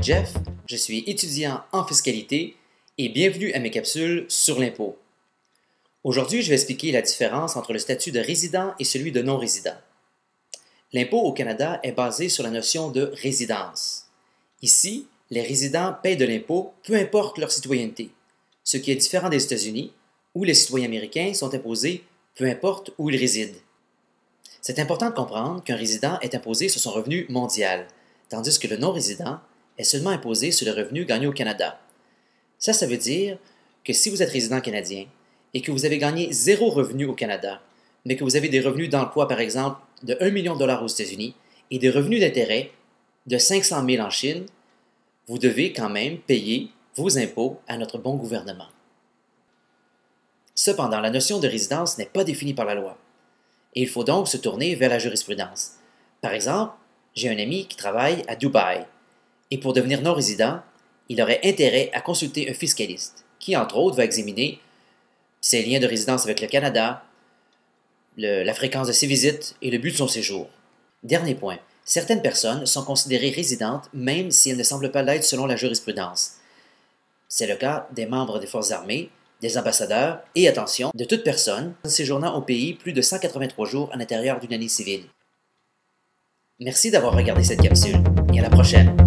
Jeff, je suis étudiant en fiscalité et bienvenue à mes capsules sur l'impôt. Aujourd'hui, je vais expliquer la différence entre le statut de résident et celui de non-résident. L'impôt au Canada est basé sur la notion de résidence. Ici, les résidents paient de l'impôt peu importe leur citoyenneté, ce qui est différent des États-Unis, où les citoyens américains sont imposés peu importe où ils résident. C'est important de comprendre qu'un résident est imposé sur son revenu mondial, tandis que le non-résident est seulement imposé sur le revenu gagné au Canada. Ça veut dire que si vous êtes résident canadien et que vous avez gagné zéro revenu au Canada, mais que vous avez des revenus d'emploi, par exemple, de 1 million de dollars aux États-Unis et des revenus d'intérêt de 500 000 en Chine, vous devez quand même payer vos impôts à notre bon gouvernement. Cependant, la notion de résidence n'est pas définie par la loi, et il faut donc se tourner vers la jurisprudence. Par exemple, j'ai un ami qui travaille à Dubaï, et pour devenir non-résident, il aurait intérêt à consulter un fiscaliste, qui entre autres va examiner ses liens de résidence avec le Canada, la fréquence de ses visites et le but de son séjour. Dernier point, certaines personnes sont considérées résidentes même si elles ne semblent pas l'être selon la jurisprudence. C'est le cas des membres des forces armées, des ambassadeurs et, attention, de toute personne séjournant au pays plus de 183 jours à l'intérieur d'une année civile. Merci d'avoir regardé cette capsule et à la prochaine!